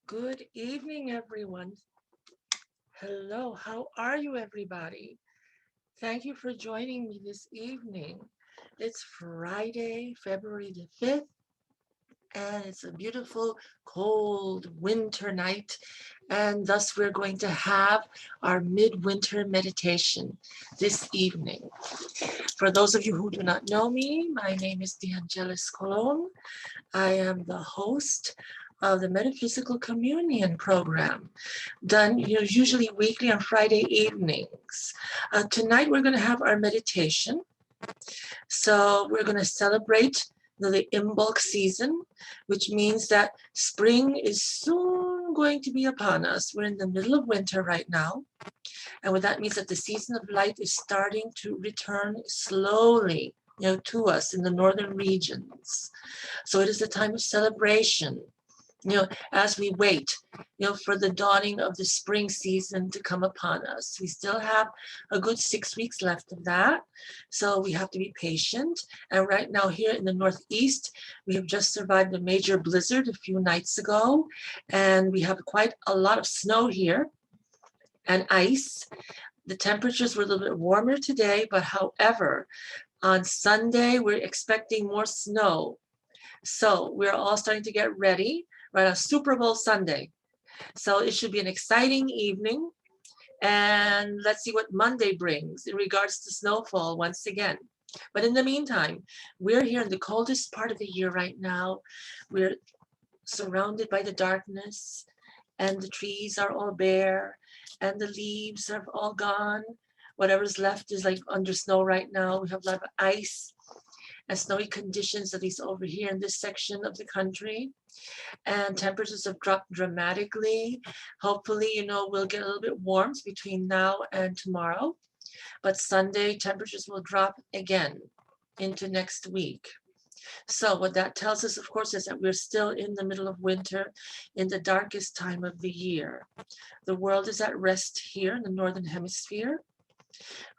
Good evening, everyone. Hello, how are you, everybody? Thank you for joining me this evening. It's Friday, February the 5th, and it's a beautiful, cold winter night. And thus, we're going to have our midwinter meditation this evening. For those of you who do not know me, my name is DeAngelis Colon. I am the host of the Metaphysical Communion program, done usually weekly on Friday evenings. Tonight we're going to have our meditation. So we're going to celebrate the Imbolc season, which means that spring is soon going to be upon us. We're in the middle of winter right now. And what that means that the season of light is starting to return slowly, to us in the northern regions. So it is a time of celebration, as we wait, for the dawning of the spring season to come upon us. We still have a good 6 weeks left of that. So we have to be patient. And right now here in the Northeast, we have just survived a major blizzard a few nights ago. And we have quite a lot of snow here and ice. The temperatures were a little bit warmer today, but however, on Sunday, we're expecting more snow. So we're all starting to get ready right on Super Bowl Sunday. So it should be an exciting evening. And let's see what Monday brings in regards to snowfall once again. But in the meantime, we're here in the coldest part of the year right now. We're surrounded by the darkness, and the trees are all bare, and the leaves are all gone. Whatever's left is like under snow right now. We have a lot of ice and snowy conditions, at least over here in this section of the country. And temperatures have dropped dramatically. Hopefully, we'll get a little bit warm between now and tomorrow. But Sunday, temperatures will drop again into next week. So what that tells us, of course, is that we're still in the middle of winter, in the darkest time of the year. The world is at rest here in the Northern Hemisphere,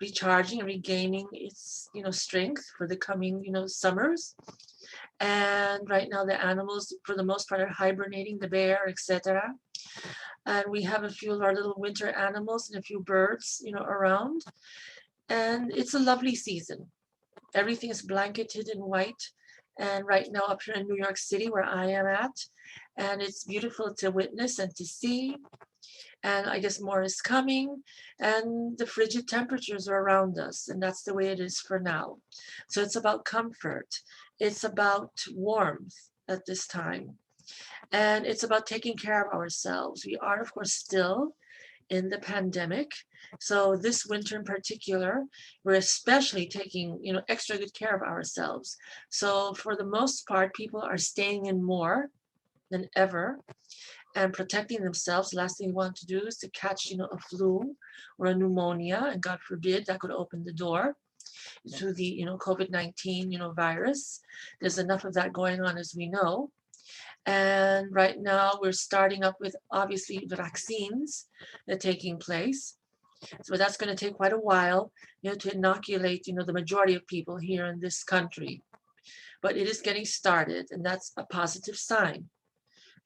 recharging and regaining its, strength for the coming, summers. And right now the animals, for the most part, are hibernating, the bear, etc. And we have a few of our little winter animals and a few birds, around. And it's a lovely season. Everything is blanketed in white. And right now up here in New York City, where I am at, and it's beautiful to witness and to see. And I guess more is coming, and the frigid temperatures are around us, and that's the way it is for now. So it's about comfort, it's about warmth at this time, and it's about taking care of ourselves. We are, of course, still in the pandemic. So this winter in particular, we're especially taking, extra good care of ourselves. So for the most part, people are staying in more than ever and protecting themselves. Last thing you want to do is to catch, a flu or a pneumonia, and God forbid that could open the door to the, COVID-19, virus. There's enough of that going on, as we know. And right now we're starting up with obviously the vaccines that are taking place. So that's going to take quite a while, to inoculate, the majority of people here in this country. But it is getting started, and that's a positive sign.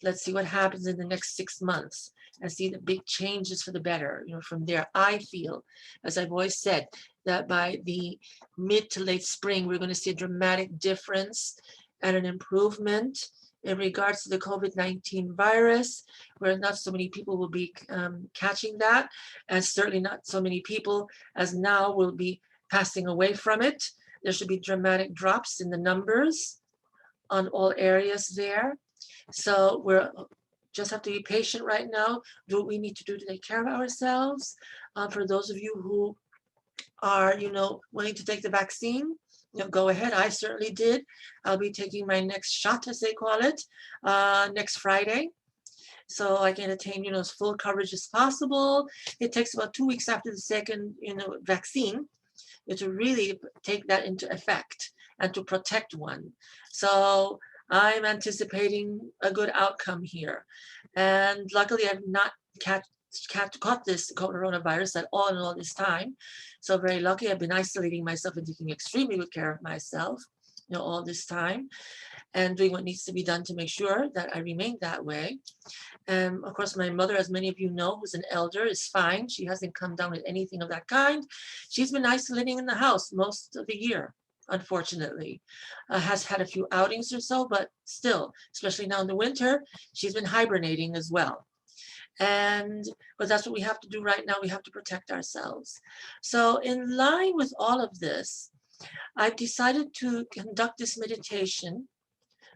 Let's see what happens in the next 6 months and see the big changes for the better. From there, I feel, as I've always said, that by the mid to late spring, we're going to see a dramatic difference and an improvement in regards to the COVID-19 virus, where not so many people will be catching that, and certainly not so many people as now will be passing away from it. There should be dramatic drops in the numbers on all areas there. So we're just have to be patient right now, do what we need to do to take care of ourselves. For those of you who are, willing to take the vaccine, go ahead. I certainly did. I'll be taking my next shot, as they call it, next Friday. So I can attain, as full coverage as possible. It takes about 2 weeks after the second, vaccine to really take that into effect and to protect one. So I'm anticipating a good outcome here. And luckily, I've not caught this coronavirus at all in all this time. So very lucky. I've been isolating myself and taking extremely good care of myself. all this time, and doing what needs to be done to make sure that I remain that way. And of course, my mother, as many of you know, who's an elder, is fine. She hasn't come down with anything of that kind. She's been isolating in the house most of the year, unfortunately. Has had a few outings or so, but still, especially now in the winter, she's been hibernating as well. But that's what we have to do right now. We have to protect ourselves. So in line with all of this, I've decided to conduct this meditation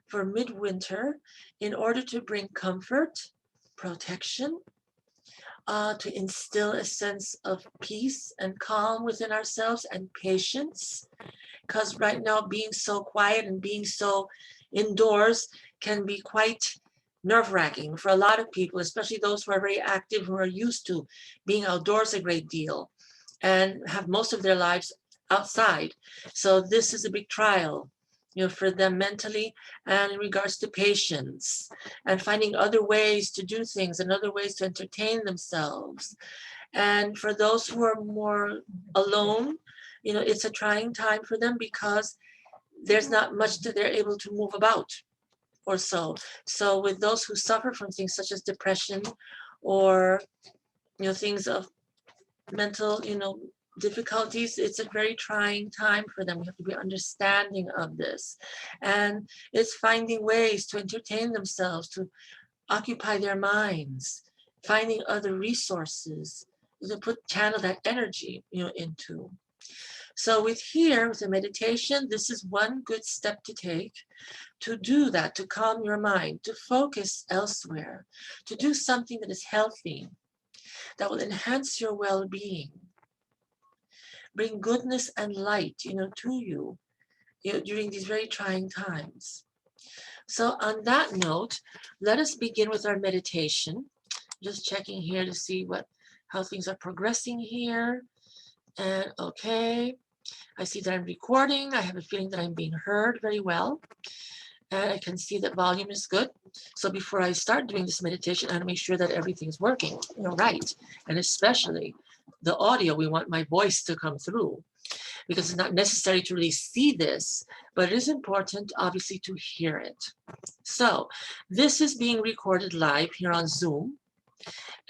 for midwinter in order to bring comfort, protection, to instill a sense of peace and calm within ourselves and patience. Because right now, being so quiet and being so indoors can be quite nerve-wracking for a lot of people, especially those who are very active, who are used to being outdoors a great deal and have most of their lives outside. So this is a big trial, for them mentally, and in regards to patience and finding other ways to do things and other ways to entertain themselves. And for those who are more alone, it's a trying time for them because there's not much that they're able to move about or so. So with those who suffer from things such as depression or, things of mental, difficulties, it's a very trying time for them. We have to be understanding of this. And it's finding ways to entertain themselves, to occupy their minds, finding other resources to channel that energy, into. So with the meditation, this is one good step to take, to do that, to calm your mind, to focus elsewhere, to do something that is healthy, that will enhance your well-being, bring goodness and light, to you, during these very trying times. So on that note, let us begin with our meditation. Just checking here to see how things are progressing here. And okay, I see that I'm recording. I have a feeling that I'm being heard very well. And I can see that volume is good. So before I start doing this meditation, I want to make sure that everything's working, right. And especially the audio, we want my voice to come through, because it's not necessary to really see this, but it is important, obviously, to hear it. So this is being recorded live here on Zoom.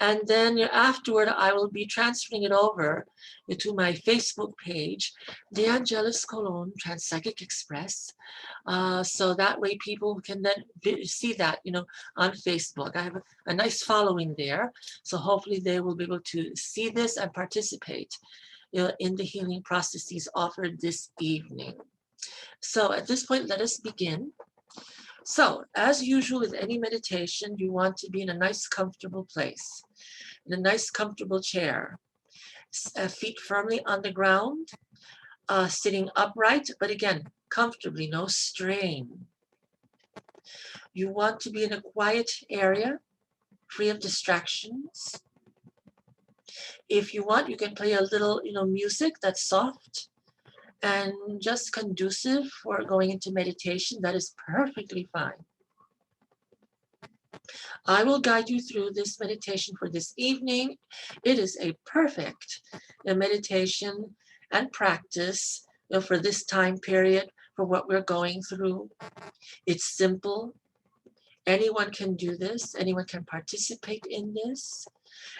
And then afterward, I will be transferring it over to my Facebook page, De Angelis Colon Transpsychic Express. So that way people can then see that, on Facebook. I have a nice following there. So hopefully they will be able to see this and participate in the healing processes offered this evening. So at this point, let us begin. So as usual with any meditation, you want to be in a nice, comfortable place, in a nice, comfortable chair, feet firmly on the ground, sitting upright, but again, comfortably, no strain. You want to be in a quiet area, free of distractions. If you want, you can play a little, music that's soft and just conducive for going into meditation. That is perfectly fine. I will guide you through this meditation for this evening. It is a perfect meditation and practice for this time period, for what we're going through. It's simple. Anyone can do this. Anyone can participate in this.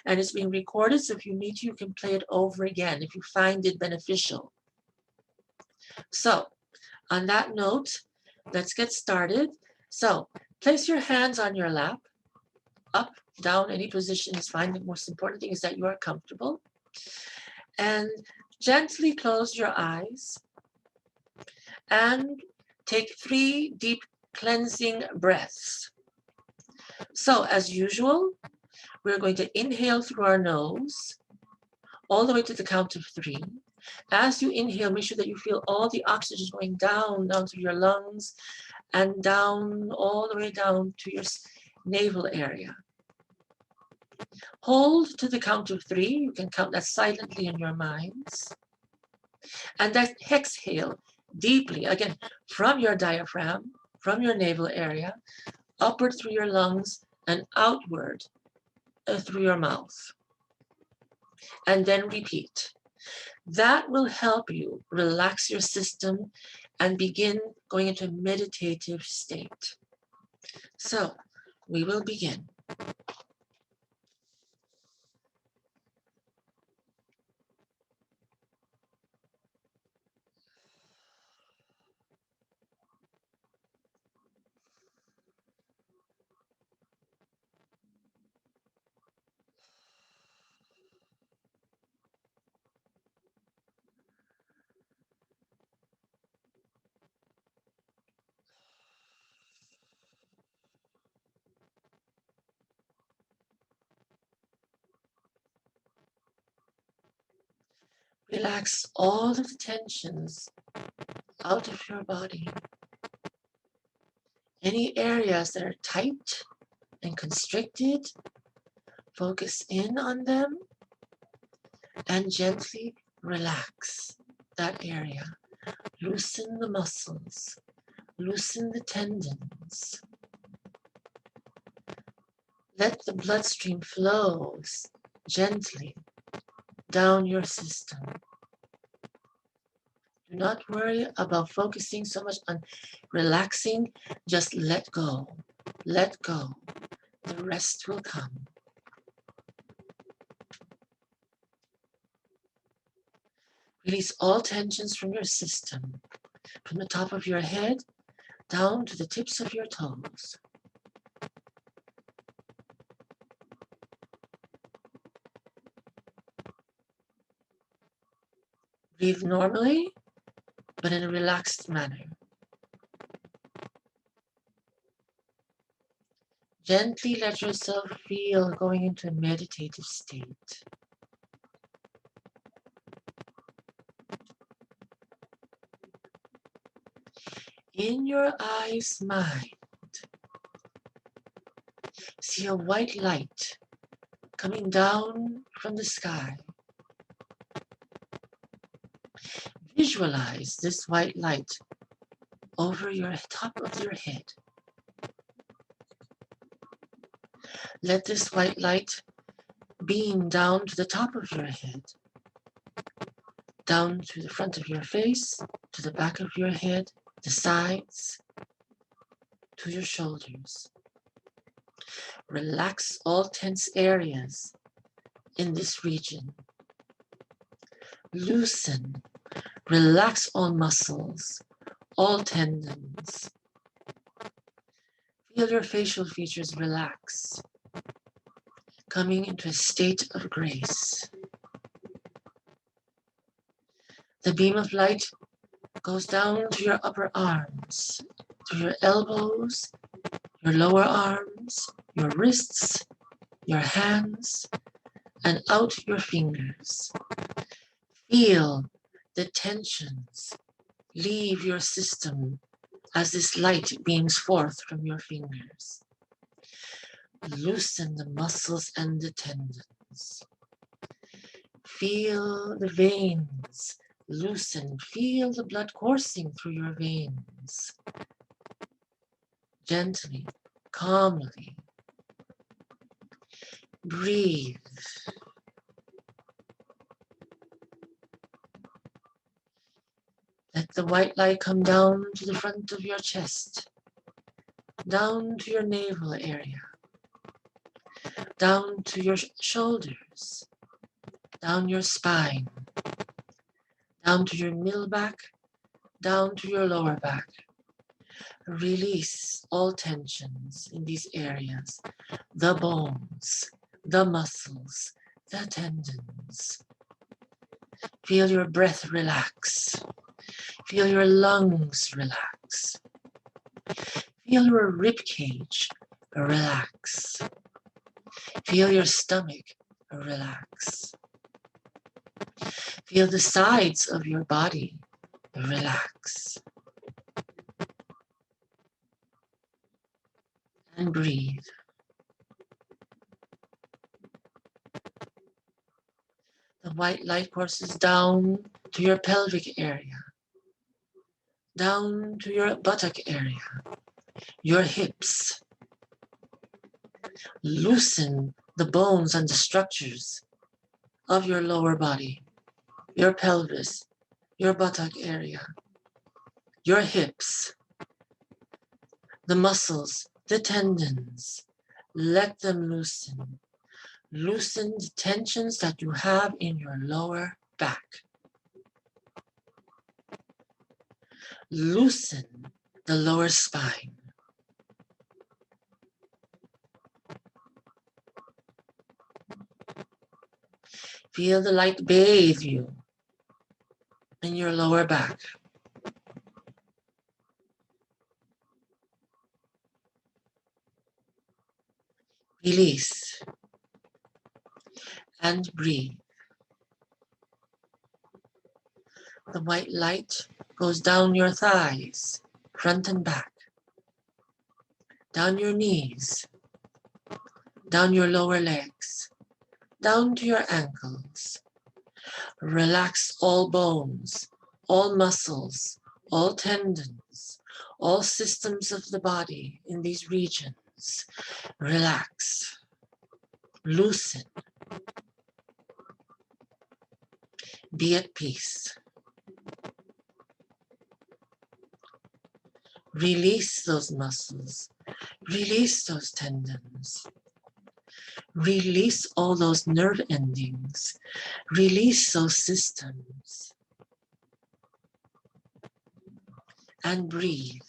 And it's being recorded, so if you need to, you can play it over again if you find it beneficial. So, on that note, let's get started. So, place your hands on your lap. Up, down, any position is fine. The most important thing is that you are comfortable. And gently close your eyes and take 3 deep cleansing breaths. So as usual, we're going to inhale through our nose all the way to the count of 3. As you inhale, make sure that you feel all the oxygen going down through your lungs and down all the way down to your navel area. Hold to the count of 3. You can count that silently in your minds. And then exhale deeply, again, from your diaphragm, from your navel area, upward through your lungs and outward through your mouth. And then repeat. That will help you relax your system and begin going into a meditative state. So we will begin. Relax all of the tensions out of your body. Any areas that are tight and constricted, focus in on them and gently relax that area. Loosen the muscles, loosen the tendons. Let the bloodstream flow gently down your system. Do not worry about focusing so much on relaxing. Just let go. Let go. The rest will come. Release all tensions from your system, from the top of your head down to the tips of your toes. Breathe normally, but in a relaxed manner. Gently let yourself feel going into a meditative state. In your eyes, mind, see a white light coming down from the sky. Visualize this white light over your top of your head. Let this white light beam down to the top of your head, down to the front of your face, to the back of your head, the sides, to your shoulders. Relax all tense areas in this region. Loosen, relax all muscles, all tendons. Feel your facial features relax, coming into a state of grace. The beam of light goes down to your upper arms, to your elbows, your lower arms, your wrists, your hands, and out your fingers. Feel the tensions leave your system as this light beams forth from your fingers. Loosen the muscles and the tendons. Feel the veins loosen. Feel the blood coursing through your veins. Gently, calmly. Breathe. Let the white light come down to the front of your chest, down to your navel area, down to your shoulders, down your spine, down to your middle back, down to your lower back. Release all tensions in these areas, the bones, the muscles, the tendons. Feel your breath relax. Feel your lungs relax. Feel your rib cage relax. Feel your stomach relax. Feel the sides of your body relax. And breathe. The white light courses down to your pelvic area, down to your buttock area, your hips. Loosen the bones and the structures of your lower body, your pelvis, your buttock area. your hips, the muscles, the tendons. Let them loosen. Loosen the tensions that you have in your lower back. Loosen the lower spine. Feel the light bathe you in your lower back. Release and breathe. The white light goes down your thighs, front and back, down your knees, down your lower legs, down to your ankles. Relax all bones, all muscles, all tendons, all systems of the body in these regions. Relax, loosen, be at peace. Release those muscles, release those tendons, release all those nerve endings, release those systems, and breathe.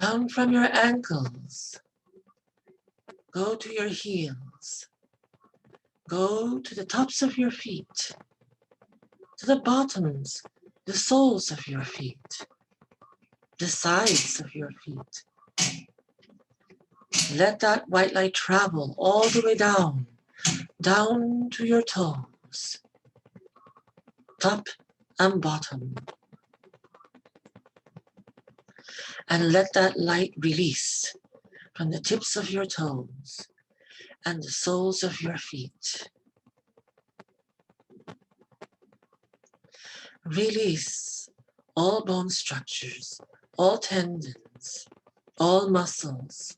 Down from your ankles, go to your heels, go to the tops of your feet, to the bottoms, the soles of your feet, the sides of your feet. Let that white light travel all the way down, down to your toes, top and bottom. And let that light release from the tips of your toes and the soles of your feet. Release all bone structures, all tendons, all muscles,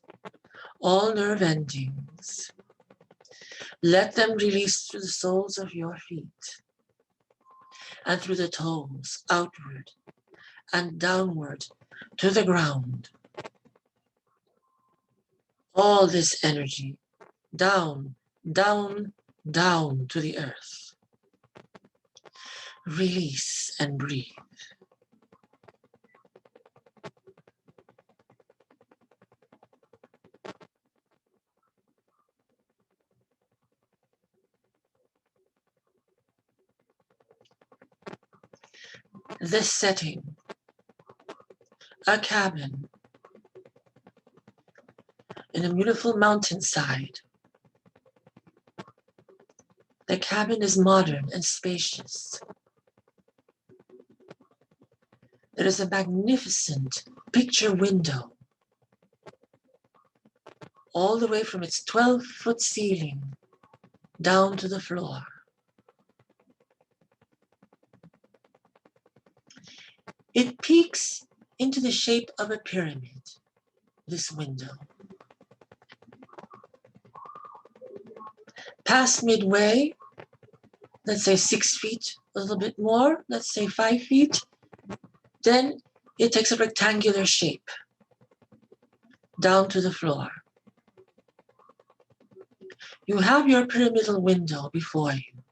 all nerve endings. Let them release through the soles of your feet and through the toes, outward and downward to the ground. All this energy down, down, down to the earth. Release and breathe. This setting, a cabin in a beautiful mountainside. The cabin is modern and spacious. There is a magnificent picture window all the way from its 12-foot ceiling down to the floor. It peaks into the shape of a pyramid, this window. Past midway, let's say 6 feet, a little bit more, let's say 5 feet, then it takes a rectangular shape down to the floor. You have your pyramidal window before you.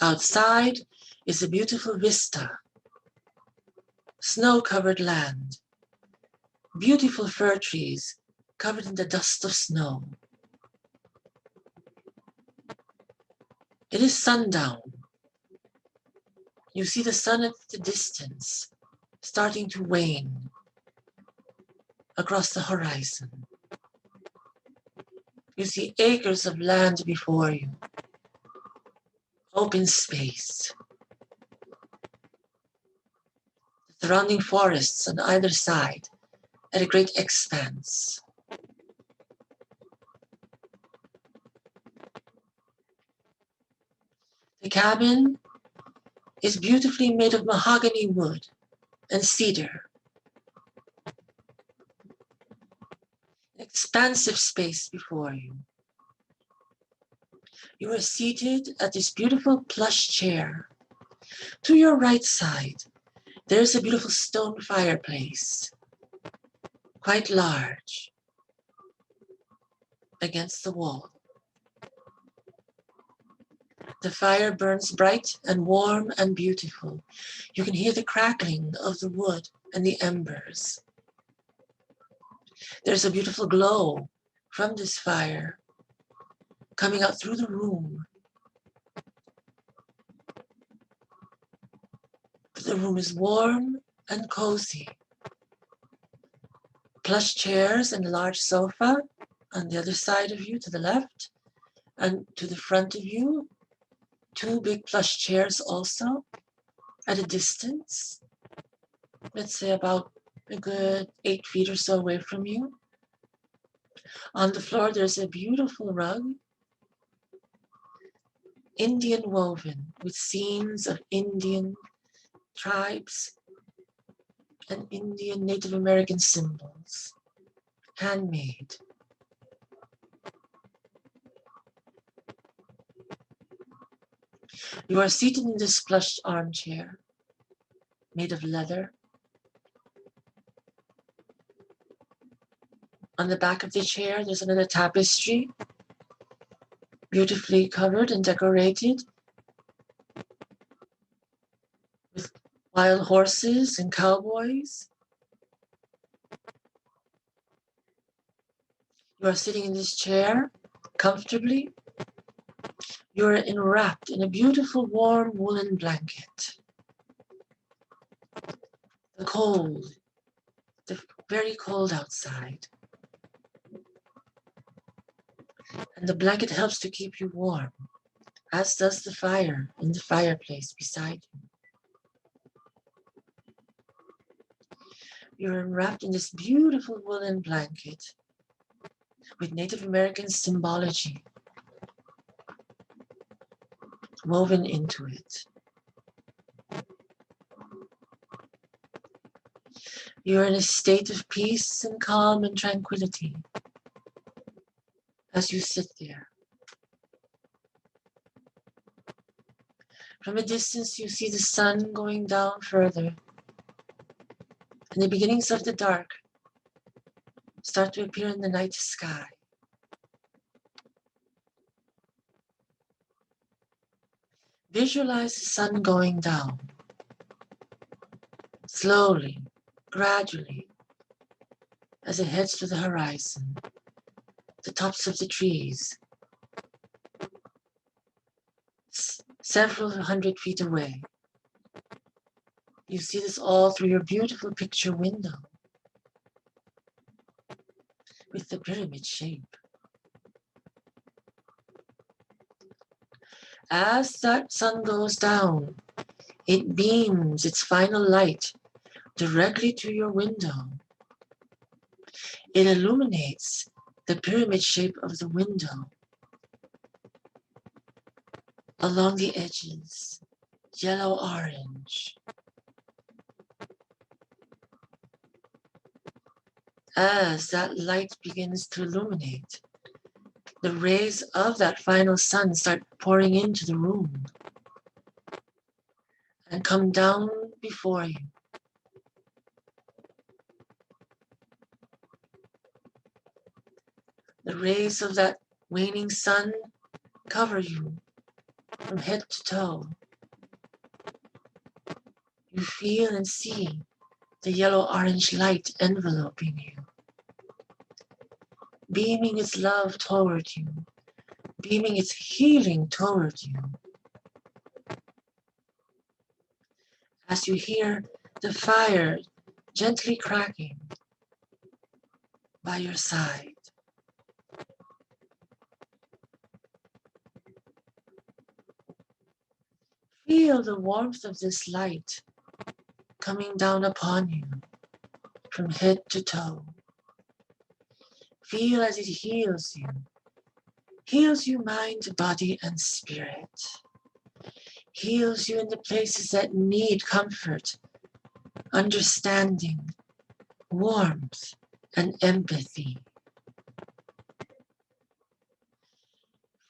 Outside is a beautiful vista, snow-covered land, beautiful fir trees covered in the dust of snow. It is sundown. You see the sun at the distance, starting to wane across the horizon. You see acres of land before you, open space, surrounding forests on either side at a great expanse. The cabin is beautifully made of mahogany wood and cedar. Expansive space before you. You are seated at this beautiful plush chair. To your right side, there's a beautiful stone fireplace, quite large, against the wall. The fire burns bright and warm and beautiful. You can hear the crackling of the wood and the embers. There's a beautiful glow from this fire coming out through the room. The room is warm and cozy. Plush chairs and a large sofa on the other side of you to the left, and to the front of you, 2 big plush chairs also at a distance, let's say about a good 8 feet or so away from you. On the floor, there's a beautiful rug, Indian woven with scenes of Indian tribes and Indian Native American symbols, handmade. You are seated in this plush armchair made of leather. On the back of the chair, there's another tapestry, beautifully covered and decorated with wild horses and cowboys. You are sitting in this chair comfortably. You are enwrapped in a beautiful warm woolen blanket. The very cold outside. And the blanket helps to keep you warm, as does the fire in the fireplace beside you. You're enwrapped in this beautiful woolen blanket with Native American symbology woven into it. You're in a state of peace and calm and tranquility as you sit there. From a distance, you see the sun going down further, and the beginnings of the dark start to appear in the night sky. Visualize the sun going down, slowly, gradually, as it heads to the horizon, the tops of the trees, several hundred feet away. You see this all through your beautiful picture window with the pyramid shape. As that sun goes down, it beams its final light directly to your window. It illuminates the pyramid shape of the window along the edges, yellow-orange. As that light begins to illuminate, the rays of that final sun start pouring into the room and come down before you. The rays of that waning sun cover you from head to toe. You feel and see the yellow-orange light enveloping you, beaming its love toward you, beaming its healing toward you. As you hear the fire gently cracking by your side. Feel the warmth of this light coming down upon you from head to toe. Feel as it heals you mind, body, and spirit. Heals you in the places that need comfort, understanding, warmth, and empathy.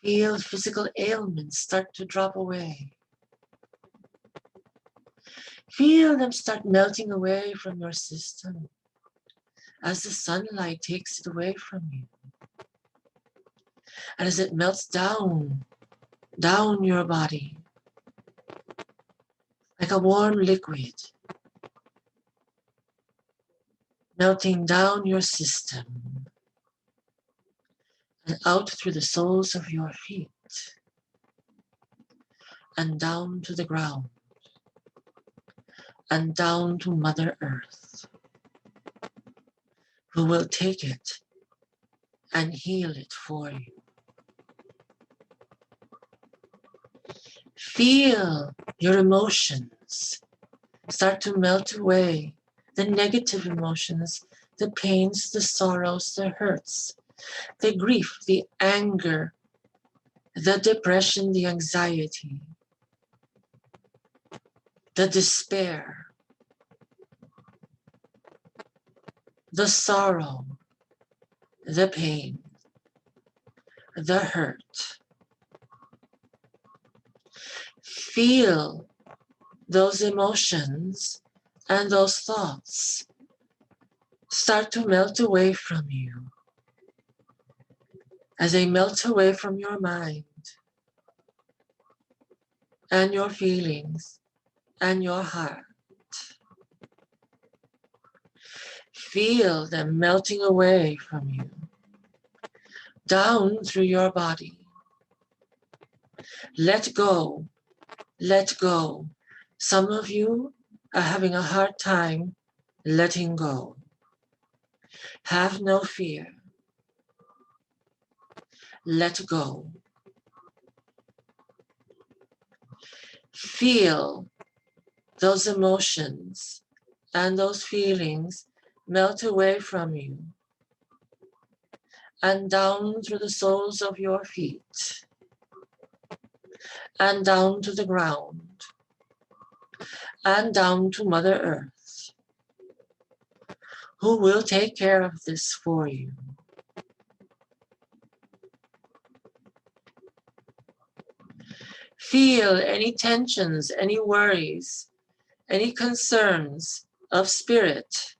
Feel physical ailments start to drop away. Feel them start melting away from your system as the sunlight takes it away from you. And as it melts down your body, like a warm liquid, melting down your system and out through the soles of your feet and down to the ground and down to Mother Earth, who will take it and heal it for you. Feel your emotions start to melt away, the negative emotions, the pains, the sorrows, the hurts, the grief, the anger, the depression, the anxiety, the despair, the sorrow, the pain, the hurt. Feel those emotions and those thoughts start to melt away from you as they melt away from your mind and your feelings and your heart. Feel them melting away from you, down through your body. Let go, let go. Some of you are having a hard time letting go. Have no fear. Let go. Feel those emotions and those feelings melt away from you and down through the soles of your feet and down to the ground and down to Mother Earth, who will take care of this for you. Feel any tensions, any worries, any concerns of spirit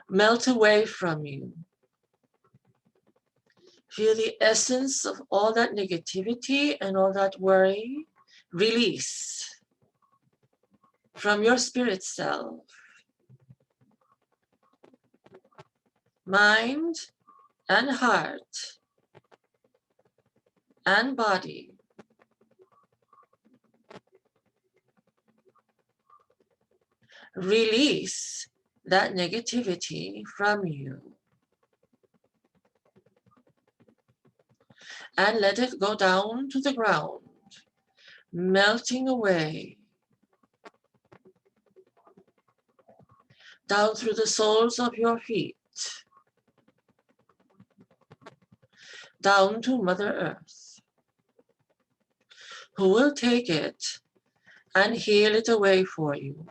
melt away from you. Feel the essence of all that negativity and all that worry release from your spirit self. Mind and heart and body. Release that negativity from you and let it go down to the ground, melting away, down through the soles of your feet, down to Mother Earth, who will take it and heal it away for you.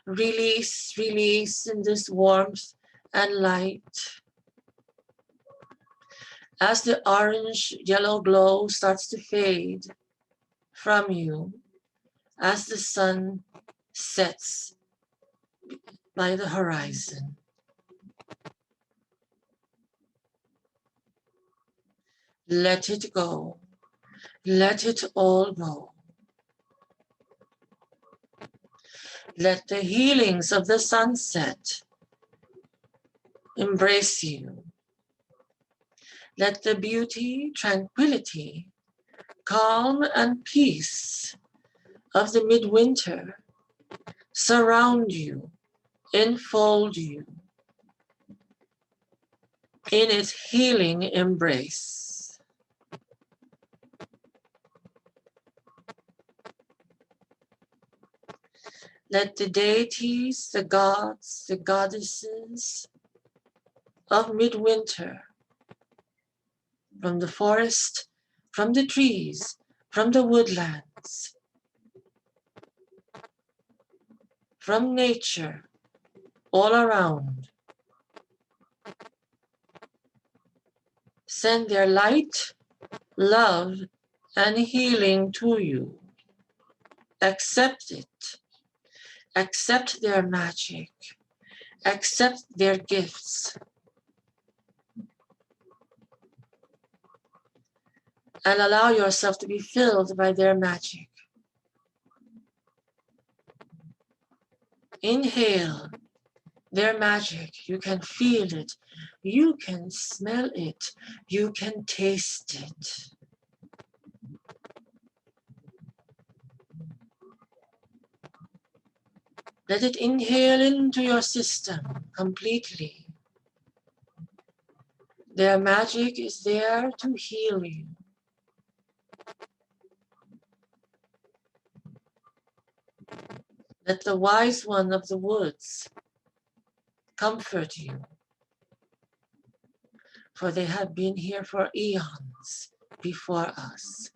Release, release in this warmth and light. As the orange-yellow glow starts to fade from you, as the sun sets by the horizon. Let it go. Let it all go. Let the healings of the sunset embrace you. Let the beauty, tranquility, calm, and peace of the midwinter surround you, enfold you in its healing embrace. Let the deities, the gods, the goddesses of midwinter, from the forest, from the trees, from the woodlands, from nature, all around, send their light, love, and healing to you. Accept it. Accept their magic. Accept their gifts. And allow yourself to be filled by their magic. Inhale their magic. You can feel it. You can smell it. You can taste it. Let it inhale into your system completely. Their magic is there to heal you. Let the wise one of the woods comfort you, for they have been here for eons before us,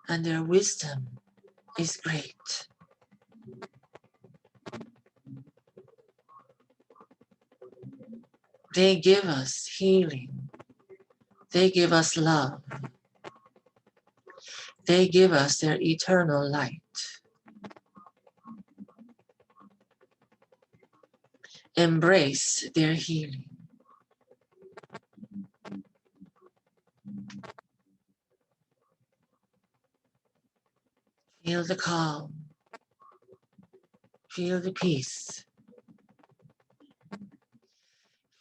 and their wisdom is great. They give us healing. They give us love. They give us their eternal light. Embrace their healing. Feel the calm. Feel the peace.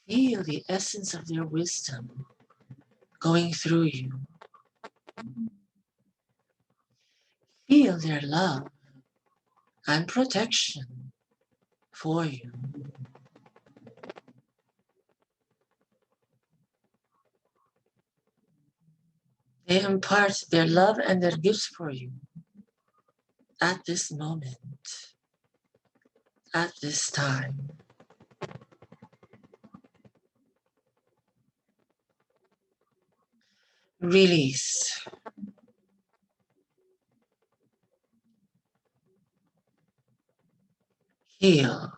Feel the essence of their wisdom going through you. Feel their love and protection for you. They impart their love and their gifts for you at this moment, at this time. Release. Heal.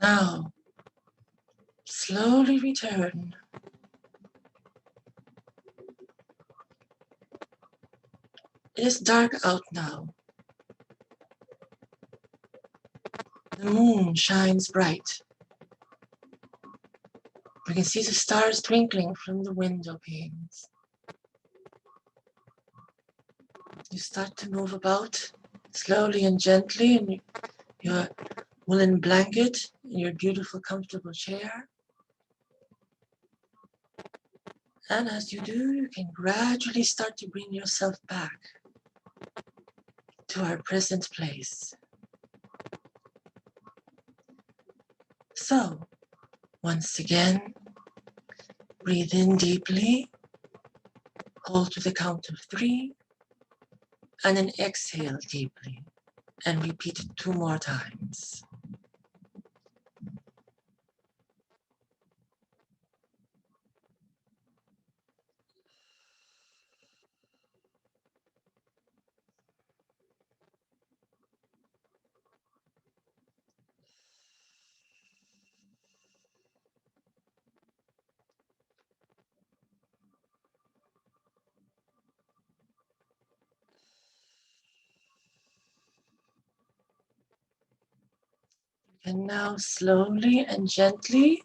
Now, slowly return. It is dark out now. The moon shines bright. We can see the stars twinkling from the window panes. You start to move about slowly and gently in your woolen blanket, in your beautiful, comfortable chair. And as you do, you can gradually start to bring yourself back to our present place. So, once again, breathe in deeply, hold to the count of 3, and then exhale deeply, and repeat it 2 more times. And now slowly and gently,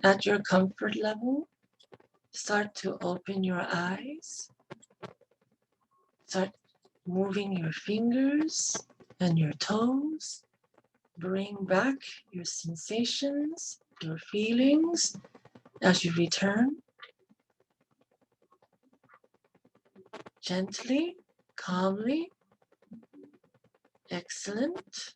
at your comfort level, start to open your eyes. Start moving your fingers and your toes. Bring back your sensations, your feelings as you return. Gently, calmly. Excellent.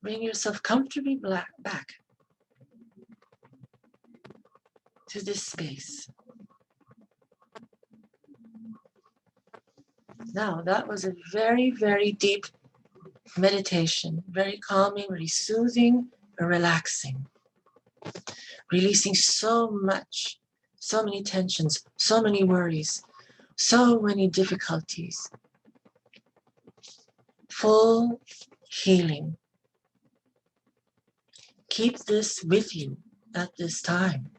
Bring yourself comfortably back to this space. Now, that was a very, very deep meditation, very calming, very soothing, relaxing, releasing so much, so many tensions, so many worries, so many difficulties. Full healing. Keep this with you at this time.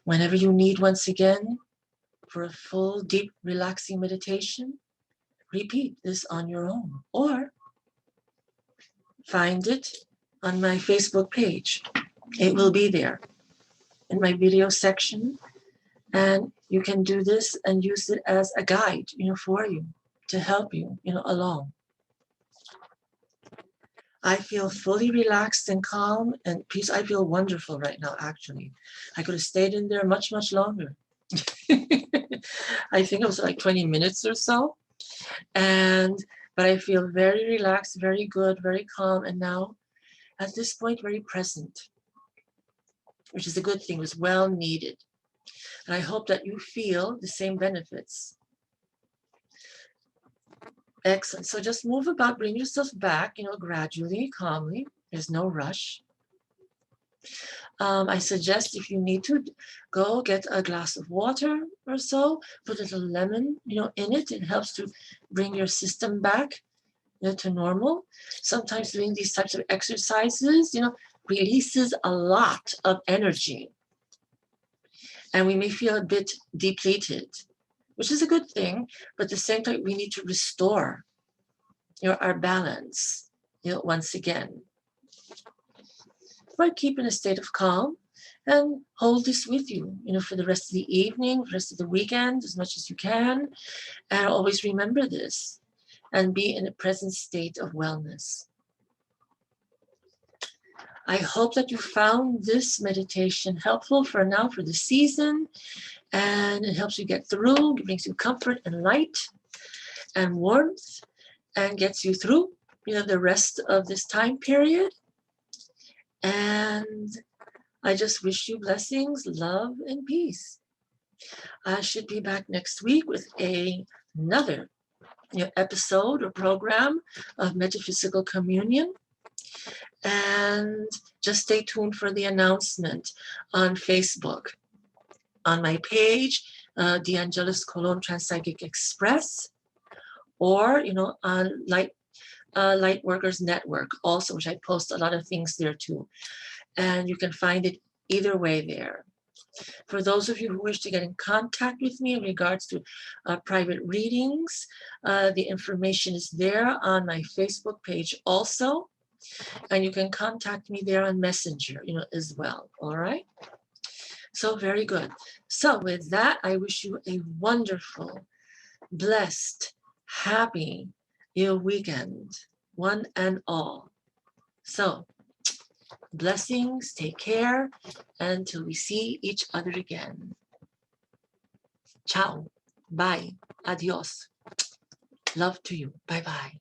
Whenever you need once again for a full, deep, relaxing meditation, repeat this on your own or find it on my Facebook page. It will be there in my video section, and you can do this and use it as a guide, for you to help you, along. I feel fully relaxed and calm and peace. I feel wonderful right now, actually. I could have stayed in there much, much longer. I think it was like 20 minutes or so. But I feel very relaxed, very good, very calm. And now, at this point, very present, which is a good thing. It was well needed. And I hope that you feel the same benefits. Excellent. So just move about, bring yourself back, gradually, calmly. There's no rush. I suggest if you need to, go get a glass of water or so, put a little lemon, in it. It helps to bring your system back, to normal. Sometimes doing these types of exercises, releases a lot of energy. And we may feel a bit depleted, which is a good thing, but at the same time, we need to restore, our balance, once again. But keep in a state of calm and hold this with you, for the rest of the evening, the rest of the weekend, as much as you can. And always remember this and be in a present state of wellness. I hope that you found this meditation helpful for now, for the season, and it helps you get through, it brings you comfort and light and warmth, and gets you through, the rest of this time period. And I just wish you blessings, love, and peace. I should be back next week with another episode or program of Metaphysical Communion. And just stay tuned for the announcement on Facebook. On my page, the Angelus Colon Transpsychic Express, or, on Light Workers Network also, which I post a lot of things there too. And you can find it either way there. For those of you who wish to get in contact with me in regards to private readings, the information is there on my Facebook page also. And you can contact me there on Messenger, as well. All right. So very good. So with that, I wish you a wonderful, blessed, happy weekend, one and all. So blessings, take care, until we see each other again. Ciao. Bye. Adios. Love to you. Bye-bye.